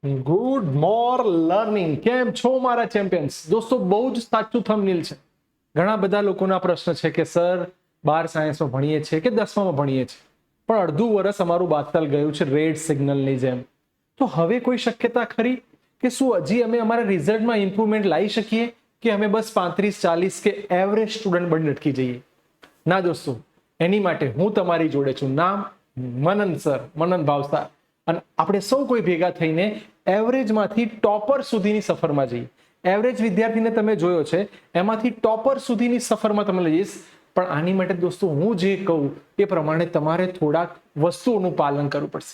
Good મોર learning. કેમ છો મારા ચેમ્પિયન્સ? દોસ્તો બહુ જ સાચું થંબનેલ છે. ઘણા બધા લોકોના પ્રશ્ન છે કે સર 12 સાયન્સમાં ભણીએ છીએ કે 10માં ભણીએ છીએ, પણ અડધું વર્ષ અમારું બાતલ ગયું છે રેડ સિગ્નલની જેમ. તો હવે કોઈ શક્યતા ખરી કે શું હજી અમે અમારા રિઝલ્ટમાં ઇમ્પ્રુવમેન્ટ લાવી શકીએ કે અમે બસ 35-40 કે એવરેજ સ્ટુડન્ટ બની અટકી જઈએ? ના દોસ્તો, એની માટે હું તમારી જોડે છું. નામ મનન સર, મનન ભાવસાર. અને આપણે સૌ કોઈ ભેગા થઈને એવરેજમાંથી ટોપર સુધીની સફરમાં જઈએ. એવરેજ વિદ્યાર્થીને તમે જોયો છે, એમાંથી ટોપર સુધીની સફરમાં તમે લઈ જઈશ. પણ આની માટે દોસ્તો હું જે કહું એ પ્રમાણે તમારે થોડાક વસ્તુઓનું પાલન કરવું પડશે.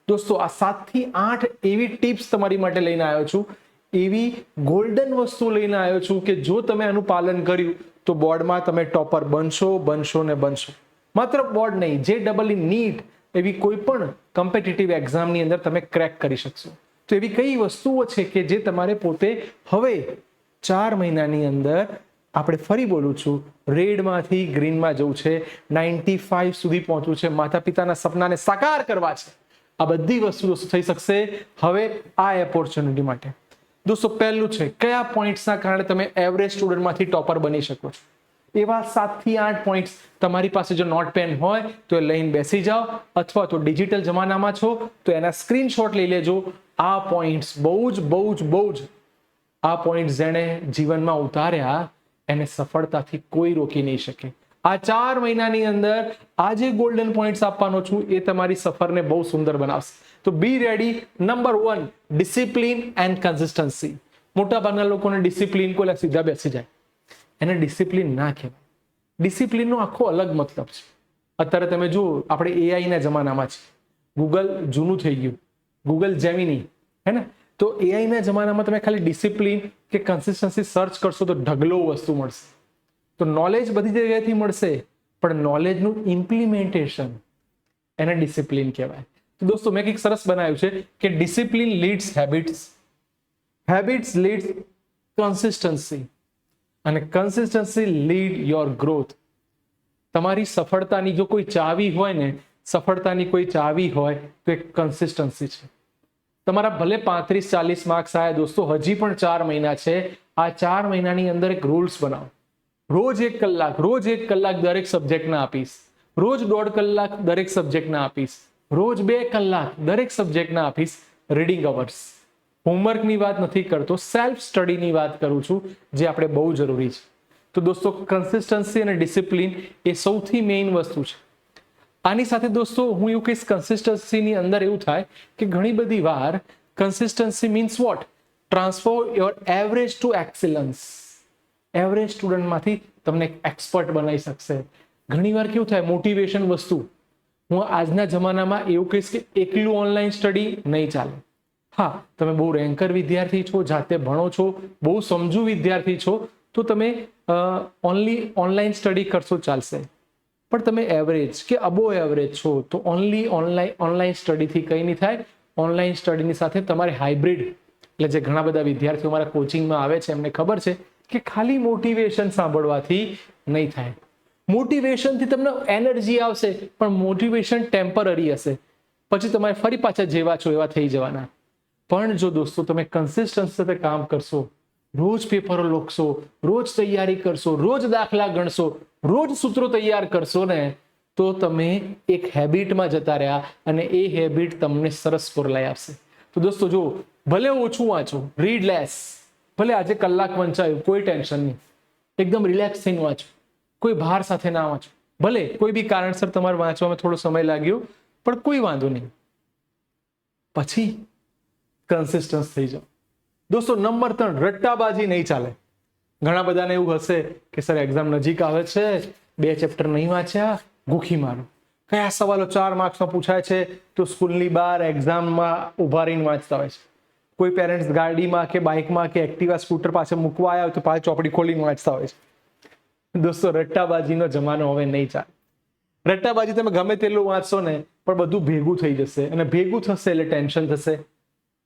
દોસ્તો આ 7 થી 8 એવી ટિપ્સ તમારી માટે લઈને આવ્યો છું, એવી ગોલ્ડન વસ્તુ લઈને આવ્યો છું કે જો તમે આનું પાલન કર્યું તો બોર્ડમાં તમે ટોપર બનશો ને બનશો. માત્ર બોર્ડ નહીં, જે ડબલ નીટ એવી કોઈ પણ કોમ્પિટિટિવ એક્ઝામની અંદર તમે ક્રેક કરી શકશો. તો એવી કઈ વસ્તુઓ છે કે જે તમારે પોતે હવે 4 મહિનાની અંદર, આપણે ફરી બોલું છું, રેડમાંથી ગ્રીનમાં જવું છે, 95 સુધી પહોંચવું છે, માતા પિતાના સપનાને સાકાર કરવા છે. આ બધી વસ્તુ થઈ શકશે હવે આ ઓપોર્ચ્યુનિટી માટે. દોસ્તો પહેલું છે, કયા પોઈન્ટ્સના કારણે તમે એવરેજ સ્ટુડન્ટમાંથી ટોપર બની શકો છો? એવા 7 થી 8 પોઈન્ટ્સ. તમારી પાસે જો નોટ પેન હોય તો એ લઈને બેસી જાઓ, અથવા તો ડિજિટલ જમાનામાં છો તો એના સ્ક્રીનશોટ લઈ લેજો. આ પોઈન્ટ્સ બહુ જ આ પોઈન્ટ્સ જેણે જીવનમાં ઉતાર્યા એને સફળતાથી કોઈ રોકી નહીં શકે. આ 4 મહિનાની અંદર આ જે ગોલ્ડન પોઈન્ટ્સ આપવાનો છું એ તમારી સફરને બહુ સુંદર બનાવશે. તો be ready. Number 1, discipline and consistency. મોટાભાગના લોકોને ડિસિપ્લિન કોઈ સીધા બેસી જાય, એને ડિસિપ્લિન ના કહેવાય. ડિસિપ્લિનનો આખો અલગ મતલબ છે. અત્યારે તમે જુઓ, આપણે એઆઈના જમાનામાં છે. ગૂગલ જૂનું થઈ ગયું, ગૂગલ જેમિની, હે ને? તો એઆઈના જમાનામાં તમે ખાલી ડિસિપ્લિન કે કન્સિસ્ટન્સી સર્ચ કરશો તો ઢગલો વસ્તુ મળશે. તો નોલેજ બધી જગ્યાએથી મળશે, પણ નોલેજનું ઇમ્પ્લિમેન્ટેશન, એને ડિસિપ્લિન કહેવાય. તો દોસ્તો મેં કંઈક સરસ બનાવ્યું છે કે discipline leads habits, habits leads consistency, અને કન્સિસ્ટન્સી લીડ યોર ગ્રોથ. તમારી સફળતાની જો કોઈ ચાવી હોય ને, સફળતાની કોઈ ચાવી હોય તો એક કન્સિસ્ટન્સી છે. તમારા ભલે 35-40 માર્ક્સ આવ્યા દોસ્તો, હજી પણ 4 મહિના છે. આ 4 મહિનાની અંદર એક રૂલ્સ બનાવો. રોજ 1 કલાક દરેક સબ્જેક્ટના આપીશ, રોજ 1.5 કલાક દરેક સબ્જેક્ટના આપીશ, રોજ 2 કલાક દરેક સબ્જેક્ટના આપીશ. Reading hours. હોમવર્કની વાત નથી કરતો, સેલ્ફ સ્ટડીની વાત કરું છું, જે આપણે બહુ જરૂરી છે. તો દોસ્તો કન્સિસ્ટન્સી અને ડિસિપ્લિન એ સૌથી મેઇન વસ્તુ છે. આની સાથે દોસ્તો હું એવું કહીશ, કન્સિસ્ટન્સીની અંદર એવું થાય કે ઘણી બધી વાર consistency means what? Transform your average to excellence. Average સ્ટુડન્ટમાંથી તમને એક્સપર્ટ બનાવી શકશે. ઘણીવાર કેવું થાય, મોટિવેશન વસ્તુ, હું આજના જમાનામાં એવું કહીશ કે એકલું ઓનલાઈન સ્ટડી નહીં ચાલે. હા, તમે બહુ રેન્કર વિદ્યાર્થી છો, જાતે ભણો છો, બહુ સમજુ વિદ્યાર્થી છો, તો તમે ઓનલી ઓનલાઈન સ્ટડી કરશો ચાલશે. પણ તમે એવરેજ કે અબો એવરેજ છો તો ઓનલી ઓનલાઈન સ્ટડીથી કંઈ નહીં થાય. ઓનલાઈન સ્ટડીની સાથે તમારે હાઇબ્રિડ, એટલે જે ઘણા બધા વિદ્યાર્થીઓ મારા કોચિંગમાં આવે છે એમને ખબર છે કે ખાલી મોટિવેશન સાંભળવાથી નહીં થાય. મોટિવેશનથી તમને એનર્જી આવશે, પણ મોટિવેશન ટેમ્પરરી હશે, પછી તમારે ફરી પાછા જેવા છો એવા થઈ જવાના. પણ જો દોસ્તો તમે કન્સિસ્ટન્સી સાથે કામ કરશો, રોજ પેપરો લખશો, રોજ તૈયારી કરશો, રોજ દાખલા ગણશો, રોજ સૂત્રો તૈયાર કરશો ને, તો તમે એક હેબિટમાં જતા રહ્યા, અને એ હેબિટ તમને સરસ સ્કોર લઈ આપશે. તો દોસ્તો જો, ભલે ઓછું વાંચો, રીડ લેસ, ભલે આજે કલાક વંચાયું, કોઈ ટેન્શન નહીં, એકદમ રિલેક્સ થઈને વાંચો, કોઈ ભાર સાથે ના વાંચો. ભલે કોઈ બી કારણસર તમારે વાંચવામાં થોડો સમય લાગ્યો, પણ કોઈ વાંધો નહીં, પછી કન્સિસ્ટન્સ થઈ જાઓ. દોસ્તો નંબર 3, રટ્ટાબાજી નહીં ચાલે. ઘણા બધાને એવું હશે કે સર એક્ઝામ નજીક આવે છે, 2 ચેપ્ટર નહીં વાંચ્યા, ગોખી મારો. કયા સવાલો 4 માર્ક્સમાં પૂછાય છે તો સ્કૂલની બહાર એક્ઝામમાં ઉભા રહીને વાંચતા હોય છે. કોઈ પેરેન્ટ્સ ગાડીમાં કે બાઇકમાં કે એક્ટિવા સ્કૂટર પાસે મૂકવા આવ્યા હોય તો પાછી ચોપડી ખોલીને વાંચતા હોય છે. દોસ્તો રટ્ટાબાજીનો જમાનો હવે નહીં ચાલે. રટ્ટાબાજી તમે ગમે તેટલું વાંચશો ને, પણ બધું ભેગું થઈ જશે, અને ભેગું થશે એટલે ટેન્શન થશે,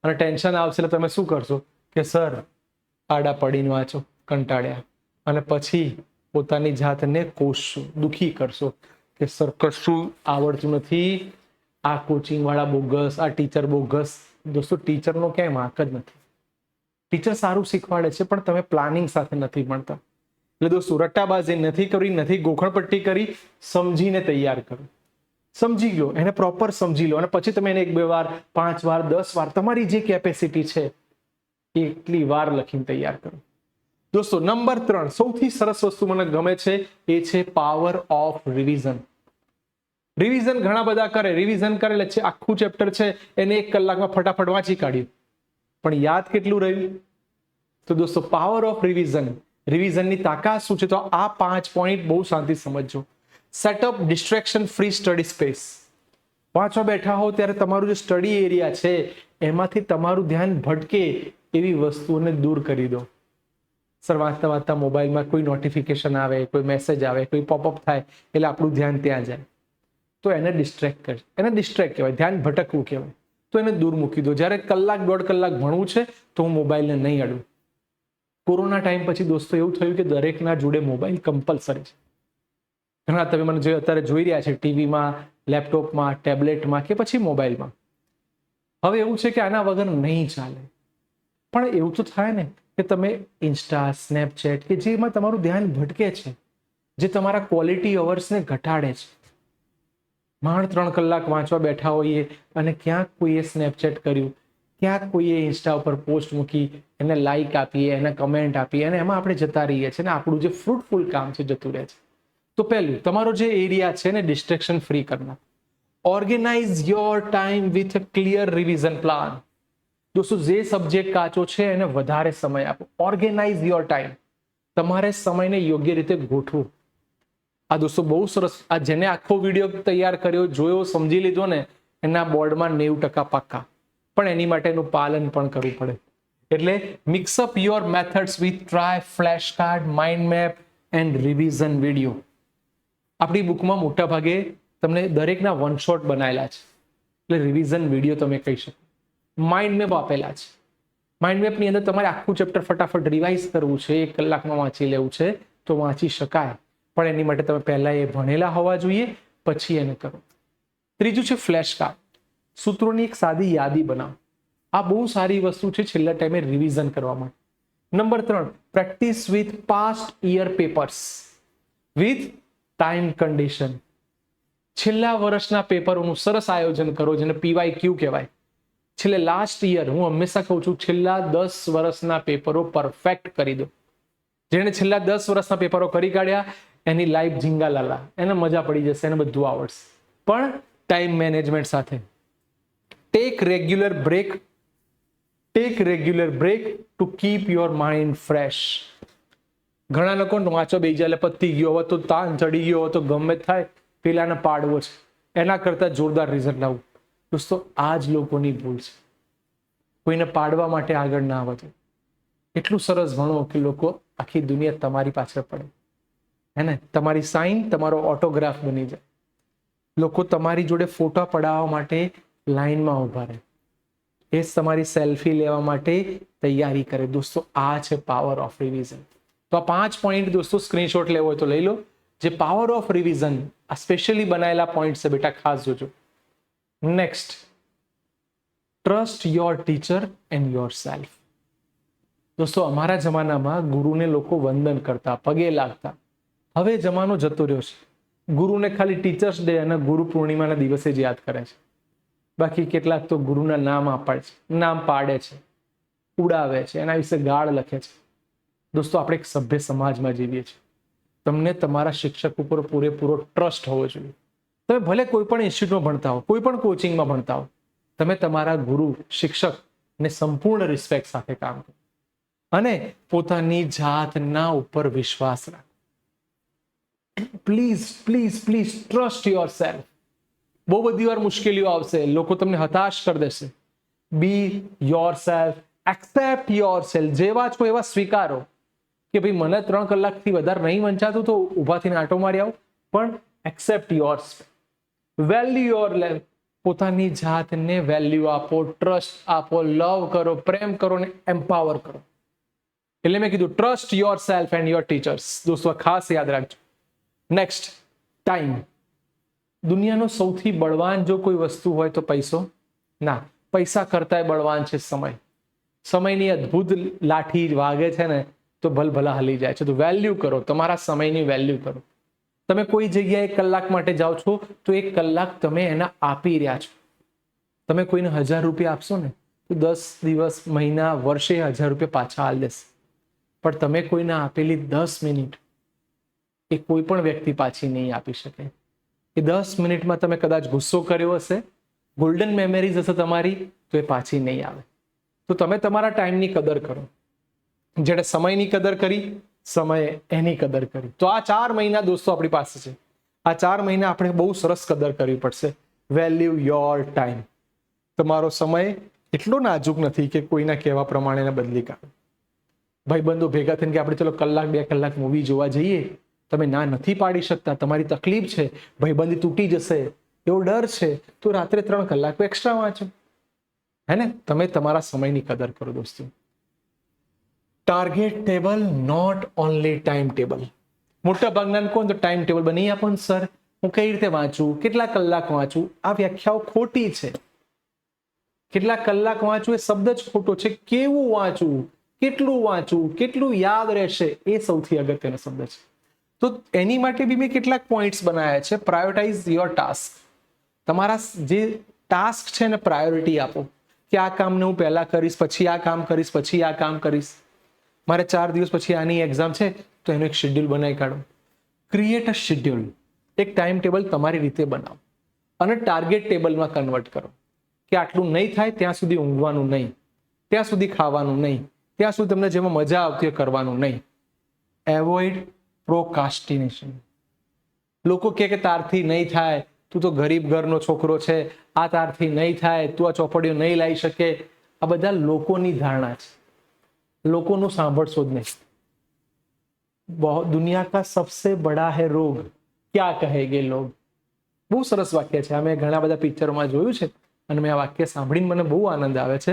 અને ટેન્શન આવશે એટલે તમે શું કરશો કે સર આડા પડીને વાંચો, કંટાળ્યા, અને પછી પોતાની જાતને કોસશો, દુખી કરશો કે સર કશું આવડતું નથી, આ કોચિંગ વાળા બોગસ, આ ટીચર બોગસ. દોસ્તો ટીચરનો ક્યાંય વાંક જ નથી. ટીચર સારું શીખવાડે છે પણ તમે પ્લાનિંગ સાથે નથી ભણતા. એટલે દોસ્તો રટ્ટાબાજી નથી કરી, નથી ગોખણપટ્ટી કરી, સમજીને તૈયાર કરો. સમજી લો, એને પ્રોપર સમજી લો અને પછી તમે એને 1-2 વાર, 5 વાર, 10 વાર તમારી જે કેપેસિટી છે એટલી વાર લખીને તૈયાર કરો. દોસ્તો નંબર 3 સૌથી સરસ વસ્તુ મને ગમે છે એ છે પાવર ઓફ રિવિઝન. રિવિઝન ઘણા બધા કરે, રિવિઝન કરેલે છે, આખું ચેપ્ટર છે એને 1 કલાકમાં ફટાફટ વાંચી કાઢ્યું, પણ યાદ કેટલું રહ્યું? તો દોસ્તો પાવર ઓફ રિવિઝન, રિવિઝનની તાકાત શું છે? તો આ 5 પોઈન્ટ બહુ શાંતિ સમજજો. Setup destruction free study space. વાંચવા બેઠા હો ત્યારે તમારું જે સ્ટડી એરિયા છે એમાંથી તમારું ધ્યાન ભટકે એવી વસ્તુઓને દૂર કરી દો. સર વાંચતા વાંચતા મોબાઈલમાં કોઈ નોટિફિકેશન આવે, કોઈ મેસેજ આવે, કોઈ પોપઅપ થાય એટલે આપણું ધ્યાન ત્યાં જાય, તો એને ડિસ્ટ્રેક્ટ કરે. એને ડિસ્ટ્રેક્ટ કહેવાય, ધ્યાન ભટકવું કહેવાય. તો એને દૂર મૂકી દો. જ્યારે 1-1.5 કલાક ભણવું છે તો હું મોબાઈલને નહીં અડું. કોરોના ટાઈમ પછી દોસ્તો એવું થયું કે દરેકના જોડે મોબાઈલ કમ્પલસરી છે. ઘણા તમે મને જે અત્યારે જોઈ રહ્યા છે ટીવીમાં, લેપટોપમાં, ટેબ્લેટમાં કે પછી મોબાઈલમાં. હવે એવું છે કે આના વગર નહીં ચાલે. પણ એવું તો થાય ને કે તમે ઇન્સ્ટા, સ્નેપચેટ કે જેમાં તમારું ધ્યાન ભટકે છે, જે તમારા ક્વોલિટી અવર્સને ઘટાડે છે. માંડ 3 કલાક વાંચવા બેઠા હોઈએ અને ક્યાંક કોઈએ સ્નેપચેટ કર્યું, ક્યાંક કોઈએ ઇન્સ્ટા ઉપર પોસ્ટ મૂકી, એને લાઈક આપીએ, એને કમેન્ટ આપીએ અને એમાં આપણે જતા રહીએ છીએ ને આપણું જે ફ્રૂટફુલ કામ છે જતું રહે છે. તો પહેલું તમારો જે એરિયા છે ને ડિસ્ટ્રેક્શન ફ્રી કરના. Organise your time with a clear revision plan. દોસ્તો જે સબ્જેક્ટ કાચો છે એને વધારે સમય આપો. Organise your time. તમારે સમયને યોગ્ય રીતે ગોઠવું. આ દોસ્તો બહુ સરસ. આ જેને આખો વિડીયો તૈયાર કર્યો, જોયો, સમજી લીધો ને એના બોર્ડમાં 90% પાક્કા. પણ એની માટેનું પાલન પણ કરવું પડે. એટલે mix-up your methods with try, flash card, mind map and revision video. આપણી બુકમાં મોટા ભાગે તમને દરેકના 1 શોટ બનાવેલા છે, એટલે રિવિઝન વિડીયો તમે કહી શકો. માઇન્ડ મેપ આપેલા છે. માઇન્ડ મેપની અંદર તમારે આખું ચેપ્ટર ફટાફટ રિવાઇઝ કરવું છે, 1 કલાકમાં વાંચી લેવું છે તો વાંચી શકાય, પણ એની માટે તમે પહેલા એ ભણેલા હોવા જોઈએ, પછી એને કરો. ત્રીજું છે ફ્લેશ કાર્ડ. સૂત્રોની એક સાદી યાદી બનાવો. આ બહુ સારી વસ્તુ છે છેલ્લા ટાઈમે રિવિઝન કરવા માટે. Number 3 practice with past year papers with time condition. છેલ્લા વર્ષના પેપરોનું સરસ આયોજન કરો, જેને PYQ કહેવાય. છેલ્લે લાસ્ટ યર, હું હંમેશા કહું છું છેલ્લા 10 વર્ષના પેપરો પરફેક્ટ કરી દો. જેને છેલ્લા 10 વર્ષના પેપરો કરી કાઢ્યા એની લાઈફ ઝીંગા લાલા, એને મજા પડી જશે, એને બધું આવડશે, પણ ટાઈમ મેનેજમેન્ટ સાથે. Take regular break to keep your mind fresh. ઘણા લોકો વાંચો બેસી જાય એટલે પતી ગયો, હવે તો તાન ચડી ગયો, હવે તો ગમે થાય, પેલાને પાડવો છે, એના કરતા જોરદાર રિઝલ્ટ લાવવું. દોસ્તો આ જ લોકોની ભૂલ છે. કોઈને પાડવા માટે આગળ ના વધો. એટલું સરસ ભણો કે લોકો આખી દુનિયા તમારી પાછળ પડે, હે ને? તમારી સાઇન, તમારો ઓટોગ્રાફ બની જાય. લોકો તમારી જોડે ફોટા પડાવવા માટે લાઈનમાં ઉભા રહે, એ તમારી સેલ્ફી લેવા માટે તૈયારી કરે. દોસ્તો આ છે પાવર ઓફ રિવિઝન. તો આ 5 પોઈન્ટ દોસ્તો સ્ક્રીનશોટ લેવો હોય તો લઈ લો. જે પાવર ઓફ રિવિઝન આ સ્પેશિયલી બનાયેલા પોઈન્ટ છે બેટા, ખાસ જોજો. Next, trust your teacher and your self. દોસ્તો અમારા જમાનામાં ગુરુને લોકો વંદન કરતા, પગે લાગતા. હવે જમાનો જતો રહ્યો છે. ગુરુને ખાલી ટીચર્સ ડે અને ગુરુ પૂર્ણિમાના દિવસે જ યાદ કરે છે. બાકી કેટલાક તો ગુરુના નામ પાડે છે, ઉડાવે છે, એના વિશે ગાળ લખે છે. દોસ્તો આપણે એક સભ્ય સમાજમાં જીવીએ છીએ. તમને તમારા શિક્ષક ઉપર પૂરેપૂરો ટ્રસ્ટ હોવો જોઈએ. તમે ભલે કોઈ પણ ઇન્સ્ટિટ્યૂટમાં ભણતા હો, કોઈ પણ કોચિંગમાં ભણતા હો, તમે તમારા ગુરુ, શિક્ષકને સંપૂર્ણ રિસ્પેક્ટ સાથે કામ કરો અને પોતાની જાતના ઉપર વિશ્વાસ રાખો. Please please please trust your self. બહુ બધી વાર મુશ્કેલીઓ આવશે, લોકો તમને હતાશ કરી દેશે. બી your self, accept your self. જેવા છો એવા સ્વીકારો કે ભાઈ મને 3 કલાકથી વધારે નહીં વંચાતું તો ઊભા થઈને આંટો મારી આવો, પણ accept your self. Value your life. પોતાની જાતને વેલ્યુ આપો, ટ્રસ્ટ આપો, લવ કરો, પ્રેમ કરો ને એમ્પાવર કરો. એટલે મેં કીધું trust your self and your teachers. દોસ્તો ખાસ યાદ રાખજો. Next, time. દુનિયાનો સૌથી બળવાન જો કોઈ વસ્તુ હોય તો પૈસો ના, પૈસા કરતાંય બળવાન છે સમય. સમયની અદ્ભુત લાઠી વાગે છે ને તો ભલભલા હલી જાય છે. તો વેલ્યુ કરો, તમારા સમયની વેલ્યુ કરો. તમે કોઈ જગ્યાએ 1 કલાક માટે જાઓ છો તો 1 કલાક તમે એના આપી રહ્યા છો. તમે કોઈને 1000 રૂપિયા આપશો ને તો 10 દિવસ, મહિના, વર્ષે 1000 રૂપિયા પાછા આલ દેશે. પણ તમે કોઈને આપેલી 10 મિનિટ એ કોઈ પણ વ્યક્તિ પાછી નહીં આપી શકે. એ 10 મિનિટમાં તમે કદાચ ગુસ્સો કર્યો હશે, ગોલ્ડન મેમરીઝ હશે તમારી, તો એ પાછી નહીં આવે. તો તમે તમારા ટાઈમની કદર કરો. જેણે સમયની કદર કરી, સમયે એની કદર કરી. તો આ 4 મહિના દોસ્તો આપણી પાસે છે. આ 4 મહિના આપણે બહુ સરસ કદર કરવી પડશે. Value your time. તમારો સમય એટલો નાજુક નથી કે કોઈના કહેવા પ્રમાણે બદલી કાઢો. ભાઈબંધો ભેગા થઈને કે આપણે ચલો 1 કલાક 2 કલાક મૂવી જોવા જઈએ, તમે ના નથી પાડી શકતા, તમારી તકલીફ છે, ભાઈબંધી તૂટી જશે એવો ડર છે, તો રાત્રે 3 કલાક એક્સ્ટ્રા વાંચો. હે ને? તમે તમારા સમયની કદર કરો દોસ્તો. Target table, not only time table. મોટા ભાગના કોણ તો ટાઈમ ટેબલ બની આપો ને સર, હું કઈ રીતે વાંચું, કેટલા કલાક વાંચું. આ વ્યાખ્યાઓ ખોટી છે. કેટલા કલાક વાંચવું એ શબ્દ જ ખોટો છે. કેવું વાંચવું, કેટલું વાંચવું, કેટલું યાદ રહેશે, એ સૌથી અગત્યનો શબ્દ છે. તો એની માટે બી મેં કેટલાક પોઈન્ટ્સ બનાવ્યા છે. Prioritise your task. તમારા જે ટાસ્ક છે એને પ્રાયોરિટી આપો કે આ કામને હું પહેલા કરીશ, પછી આ કામ કરીશ, પછી આ કામ કરીશ. મારે 4 દિવસ પછી આની એક્ઝામ છે તો એનું એક શેડ્યુલ બનાવી કાઢો. Create a schedule. એક ટાઈમ ટેબલ તમારી રીતે બનાવો અને ટાર્ગેટ ટેબલમાં કન્વર્ટ કરો કે આટલું નહીં થાય ત્યાં સુધી ઊંઘવાનું નહીં, ત્યાં સુધી ખાવાનું નહીં, ત્યાં સુધી તમને જેમાં મજા આવતી હોય કરવાનું નહીં. Avoid procrastination. લોકો કે તારથી નહીં થાય, તું તો ગરીબ ઘરનો છોકરો છે, આ તારથી નહીં થાય, તું આ ચોપડીઓ નહીં લાવી શકે. આ બધા લોકોની ધારણા છે. લોકોનું સાંભળશો જ નહીં. દુનિયા કા સબસે બડા હૈ રોગ, ક્યા કહેગે લોગ. બહુ સરસ વાક્ય છે. અમે ઘણા બધા પિક્ચરોમાં જોયું છે અને મેં આ વાક્ય સાંભળીને મને બહુ આનંદ આવે છે.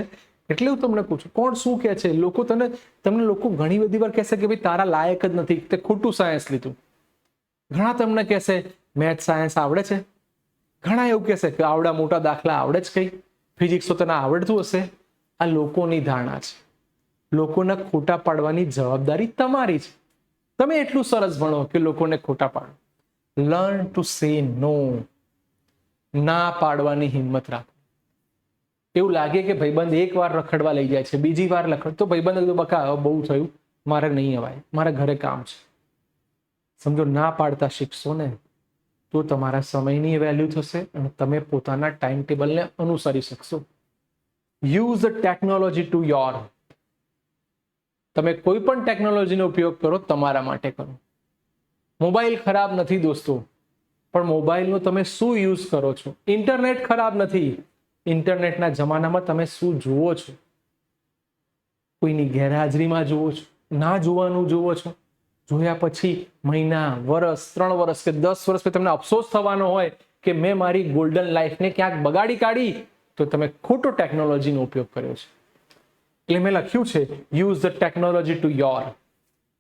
એટલે હું તમને પૂછું, કોણ શું કહે છે? લોકો તમને લોકો ઘણી બધી વાર કહેશે કે ભાઈ તારા લાયક જ નથી, તે ખોટું સાયન્સ લીધું. ઘણા તમને કહેશે મેથ સાયન્સ આવડે છે. ઘણા એવું કહેશે કે આવડા મોટા દાખલા આવડે જ કઈ, ફિઝિક્સ તો તને આવડતું હશે. આ લોકોની ધારણા છે. લોકોને ખોટા પાડવાની જવાબદારી તમારી છે. તમે એટલું સરસ ભણો કે લોકોને ખોટા પાડો. લર્ન ટુ સે નો. ના પાડવાની હિંમત રાખો. એવું લાગે કે ભાઈબંધ 1 વાર રખડવા લઈ જાય છે, બીજી વાર રખડ તો ભાઈબંધ બકા બહુ થયું, મારે નહીં અવાય, મારા ઘરે કામ છે. સમજો, ના પાડતા શીખશો ને તો તમારા સમયની વેલ્યુ થશે અને તમે પોતાના ટાઈમ ટેબલને અનુસરી શકશો. Use the technology to your. તમે કોઈ પણ ટેકનોલોજીનો ઉપયોગ કરો તમારા માટે કરો. મોબાઈલ ખરાબ નથી દોસ્તો, પણ મોબાઈલનો તમે શું યુઝ કરો છો. ઇન્ટરનેટ ખરાબ નથી, ઇન્ટરનેટના જમાનામાં તમે શું જુઓ છો. કોઈની ગેરહાજરીમાં જુઓ છો, ના જોવાનું જુઓ છો. જોયા પછી મહિના, વર્ષ, 3 વર્ષ કે 10 વર્ષ પછી તમને અફસોસ થવાનો હોય કે મેં મારી ગોલ્ડન લાઈફને ક્યાંક બગાડી કાઢી, તો તમે ખોટો ટેકનોલોજીનો ઉપયોગ કર્યો છે. એટલે મેં લખ્યું છે use the technology to your.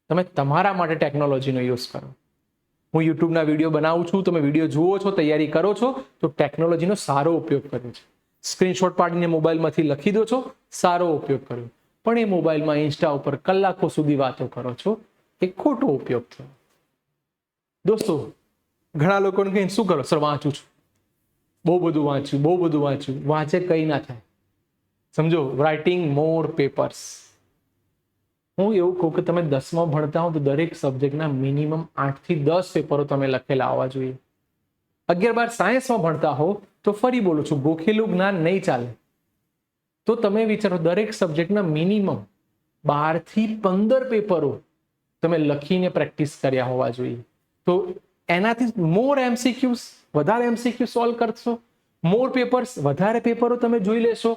તમે તમારા માટે ટેકનોલોજીનો યુઝ કરો. હું યુટ્યુબના વિડીયો બનાવું છું, તમે વિડીયો જુઓ છો, તૈયારી કરો છો, તો ટેકનોલોજીનો સારો ઉપયોગ કર્યો છે. સ્ક્રીનશોટ પાડીને મોબાઈલમાંથી લખી દો છો, સારો ઉપયોગ કર્યો. પણ એ મોબાઈલમાં ઇન્સ્ટા ઉપર કલાકો સુધી વાતો કરો છો, એ ખોટો ઉપયોગ થયો. દોસ્તો, ઘણા લોકોને કહીને શું કરો? સર વાંચું છું, બહુ બધું વાંચ્યું, બહુ બધું વાંચ્યું. વાંચે કંઈ ના થાય. સમજો, રાઇટિંગ મોર પેપર્સ. હું એવું કહું કે તમે 10માં ભણતા હો તો દરેક સબ્જેક્ટના મિનિમમ 8 થી 10 પેપરો તમે લખેલા આવવા જોઈએ. 11-12 સાયન્સમાં ભણતા હો તો ફરી બોલું છું, ગોખેલું જ્ઞાન નહીં ચાલે. તો તમે વિચારો દરેક સબ્જેક્ટના મિનિમમ 12 થી 15 પેપરો તમે લખીને પ્રેક્ટિસ કર્યા હોવા જોઈએ. તો એનાથી મોર એમસીક્યુઝ, વધારે એમસીક્યુ સોલ્વ કરશો, મોર પેપર્સ, વધારે પેપરો તમે જોઈ લેશો.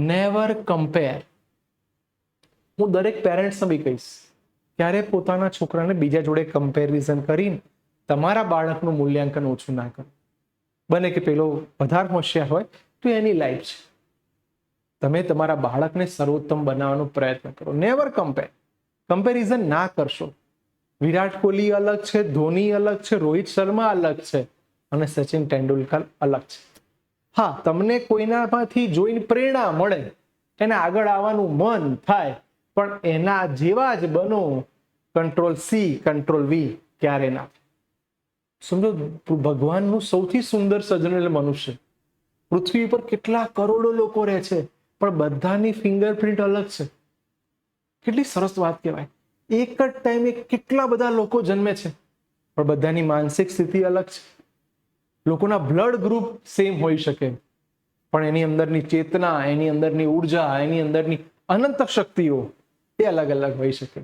Never compare. હું દરેક પેરેન્ટ્સને બી કહીશ, ક્યારે પોતાના છોકરાને બીજા જોડે કમ્પેરિઝન કરીને તમારા બાળકનું મૂલ્યાંકન ઓછું ના કરો. બને કે પેલો વધારે હોશિયાર હોય તો એની લાઈફ છે. તમે તમારા બાળકને સર્વોત્તમ બનાવવાનો પ્રયત્ન કરો. Never compare. કમ્પેરિઝન ના કરશો. વિરાટ કોહલી અલગ છે, ધોની અલગ છે, રોહિત શર્મા અલગ છે અને સચિન તેંડુલકર અલગ છે. હા, તમને કોઈનામાંથી જોઈને પ્રેરણા મળે, એને આગળ આવવાનું મન થાય, પણ એના જેવા જ બનો, કંટ્રોલ સી કંટ્રોલ વી ક્યારે ના. સમજો, ભગવાનનું સૌથી સુંદર સર્જન મનુષ્ય. પૃથ્વી પર કેટલા કરોડો લોકો રહે છે, પણ બધાની ફિંગરપ્રિન્ટ અલગ છે. કેટલી સરસ વાત કહેવાય. એક જ ટાઈમે કેટલા બધા લોકો જન્મે છે, પણ બધાની માનસિક સ્થિતિ અલગ છે. લોકોના બ્લડ ગ્રુપ સેમ હોઈ શકે, પણ એની અંદરની ચેતના, એની અંદરની ઉર્જા, એની અંદરની અનંત શક્તિઓ એ અલગ અલગ હોઈ શકે.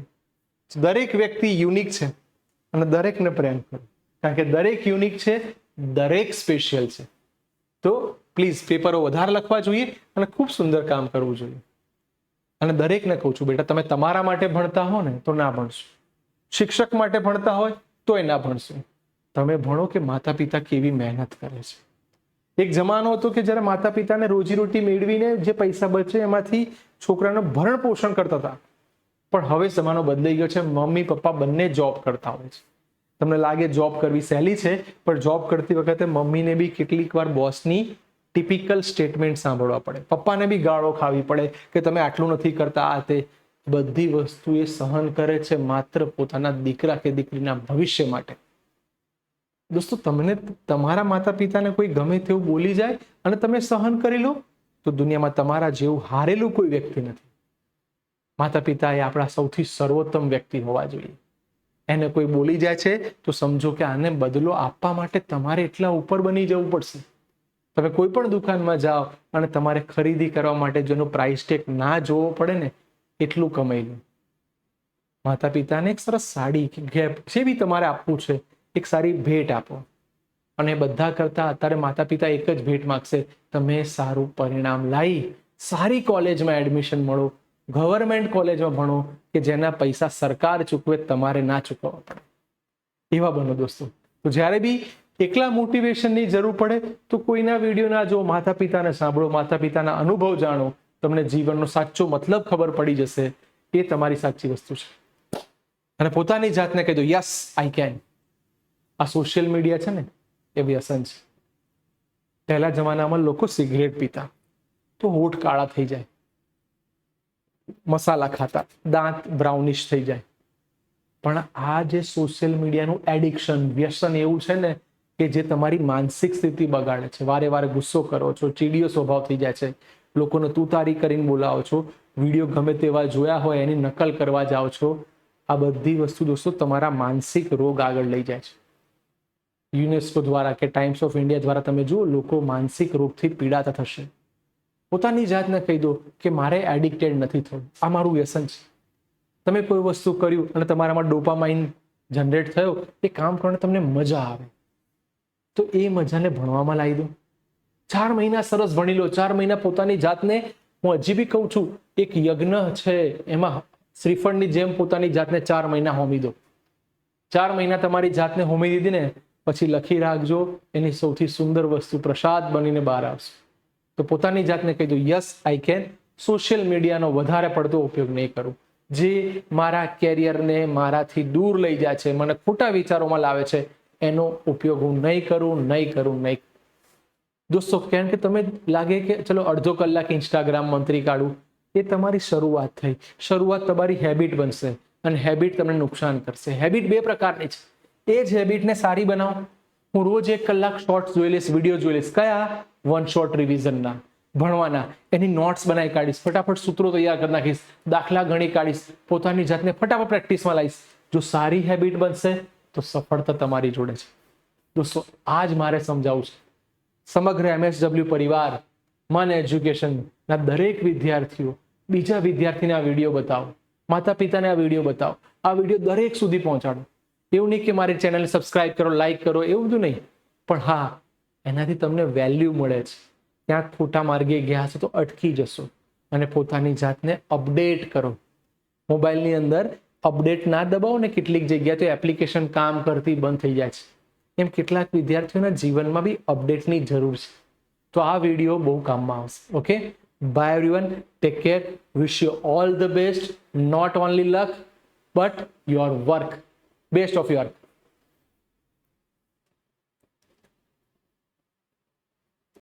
દરેક વ્યક્તિ યુનિક છે અને દરેકને પ્રેમ કરો, કારણ કે દરેક યુનિક છે, દરેક સ્પેશિયલ છે. તો પ્લીઝ પેપરો વધારે લખવા જોઈએ અને ખૂબ સુંદર કામ કરવું જોઈએ. અને દરેકને કહું છું, બેટા તમે તમારા માટે ભણતા હો ને તો ના ભણશો, શિક્ષક માટે ભણતા હોય તો એ ના ભણશો. તમે ભણો કે માતા પિતા કેવી મહેનત કરે છે. એક જમાનો હતો કે જ્યારે માતા પિતાને રોજીરોટી મેળવીને જે પૈસા બચે એમાંથી છોકરાનું ભરણ પોષણ કરતા હતા. પણ હવે જમાનો બદલાઈ ગયો છે, મમ્મી પપ્પા બંને જોબ કરતા હોય છે. તમને લાગે જોબ કરવી સહેલી છે, પણ જોબ કરતી વખતે મમ્મીને બી કેટલીક વાર બોસની ટિપિકલ સ્ટેટમેન્ટ સાંભળવા પડે, પપ્પાને બી ગાળો ખાવી પડે કે તમે આટલું નથી કરતા, આ તે. બધી વસ્તુ એ સહન કરે છે માત્ર પોતાના દીકરા કે દીકરીના ભવિષ્ય માટે. દોસ્તો, તમને તમારા માતા પિતાને કોઈ ગમે તેવું બોલી જાય અને તમે સહન કરી લો, તો દુનિયામાં તમારા જેવું હારેલું કોઈ વ્યક્તિ નથી. માતા પિતા એ આપણા સૌથી સર્વોત્તમ વ્યક્તિ હોવા જોઈએ. એને કોઈ બોલી જાય છે તો સમજો કે આને બદલો આપવા માટે તમારે એટલા ઉપર બની જવું પડશે. તમે કોઈ પણ દુકાનમાં જાઓ અને તમારે ખરીદી કરવા માટે જેનો પ્રાઇસ ટેગ ના જોવો પડે ને, એટલું કમાઈ લો. માતા પિતાને એક સરસ સાડી કે ગિફ્ટ જે બી તમારે આપવું છે, એક સારી ભેટ આપો. અને બધા કરતા અત્યારે માતા પિતા એક જ ભેટ માંગશે, તમે સારું પરિણામ લાવી સારી કોલેજમાં એડમિશન મળો, ગવર્મેન્ટ કોલેજમાં ભણો કે જેના પૈસા સરકાર ચૂકવે, તમારે ના ચૂકવવા પડે. એવા બનો દોસ્તો. તો જ્યારે બી એકલા મોટિવેશનની જરૂર પડે તો કોઈના વિડીયો ના જો, માતા પિતાને સાંભળો, માતા પિતાના અનુભવ જાણો, તમને જીવનનો સાચો મતલબ ખબર પડી જશે. એ તમારી સાચી વસ્તુ છે. અને પોતાની જાતને કહી દો, યસ આઈ કેન. આ સોશિયલ મીડિયા છે ને એ વ્યસન છે. પહેલા જમાનામાં લોકો સિગરેટ પીતા તો હોઠ કાળા થઈ જાય, મસાલા ખાતા દાંત બ્રાઉનિશ થઈ જાય. પણ આ જે સોશિયલ મીડિયાનું એડિક્શન, વ્યસન એવું છે ને કે જે તમારી માનસિક સ્થિતિ બગાડે છે. વારે વારે ગુસ્સો કરો છો, ચીડિયો સ્વભાવ થઈ જાય છે, લોકોને તુતારી કરીને બોલાવો છો, વિડીયો ગમે તેવા જોયા હોય એની નકલ કરવા જાઓ છો. આ બધી વસ્તુ દોસ્તો તમારા માનસિક રોગ આગળ લઈ જાય છે. યુનેસ્કો દ્વારા કે ટાઈમ્સ ઓફ ઇન્ડિયા દ્વારા તમે જુઓ, લોકો માનસિક રોગથી પીડાતા થશે. પોતાની જાતને કહી દો કે મારે એડિક્ટેડ નથી થવું, આ મારું વ્યસન છે. તમે કોઈ વસ્તુ કર્યું અને તમારામાં ડોપામાઇન જનરેટ થયો, એ કામ કરવાની તમને મજા આવે, તો એ મજાને ભણવામાં લાવી દો. 4 મહિના સરસ ભણી લો, 4 મહિના પોતાની જાતને, હું હજી બી કહું છું, એક યજ્ઞ છે, એમાં શ્રીફળની જેમ પોતાની જાતને 4 મહિના હોમી દો. 4 મહિના તમારી જાતને હોમી દીધી ને પછી લખી રાખજો, એની સૌથી સુંદર વસ્તુ પ્રસાદ બનીને બહાર આવશે. તો પોતાની જાતને કહી દો, યસ આઈ કેન. સોશિયલ મીડિયાનો વધારે પડતો ઉપયોગ નહીં કરું. જે મારા કેરિયરને મારાથી દૂર લઈ જાય છે, મને ખોટા વિચારોમાં લાવે છે, એનો ઉપયોગ હું નહીં કરું. દોસ્તો, કારણ કે તમે લાગે કે ચલો અડધો કલાક ઇન્સ્ટાગ્રામ મંત્રી કાઢું, એ તમારી શરૂઆત થઈ. શરૂઆત તમારી હેબિટ બનશે અને હેબિટ તમને નુકસાન કરશે. હેબિટ 2 પ્રકારની છે. એ જ હેબિટને સારી બનાવો. હું રોજ 1 કલાક શોર્ટ્સ જોઈ લઈશ, વિડીયો જોઈ લઈશ. કયા? વન શોર્ટ રિવિઝનના, ભણવાના. એની નોટ્સ બનાવી કાઢીશ, ફટાફટ સૂત્રો તૈયાર કરી નાખીશ, દાખલા ગણી કાઢીશ, પોતાની જાતને ફટાફટ પ્રેક્ટિસમાં લાવીશ. જો સારી હેબિટ બનશે તો સફળતા તમારી જોડે છે. દોસ્તો, આ જ મારે સમજાવવું છે. સમગ્ર MSW પરિવાર, મન એજ્યુકેશનના દરેક વિદ્યાર્થીઓ, બીજા વિદ્યાર્થીને આ વિડીયો બતાવો, માતા પિતાને આ વિડીયો બતાવો, આ વિડીયો દરેક સુધી પહોંચાડો. એવું નહીં કે મારી ચેનલને સબસ્ક્રાઇબ કરો, લાઈક કરો, એવું બધું નહીં. પણ હા, એનાથી તમને વેલ્યુ મળે છે. ક્યાંક ખોટા માર્ગે ગયા હશો તો અટકી જશો અને પોતાની જાતને અપડેટ કરો. મોબાઈલની અંદર અપડેટ ના દબાવો ને, કેટલીક જગ્યાએ તો એપ્લિકેશન કામ કરતી બંધ થઈ જાય છે. એમ કેટલાક વિદ્યાર્થીઓના જીવનમાં બી અપડેટની જરૂર છે. તો આ વિડીયો બહુ કામમાં આવશે. Okay, bye everyone, take care, wish you all the best. Not only luck but your work, best of your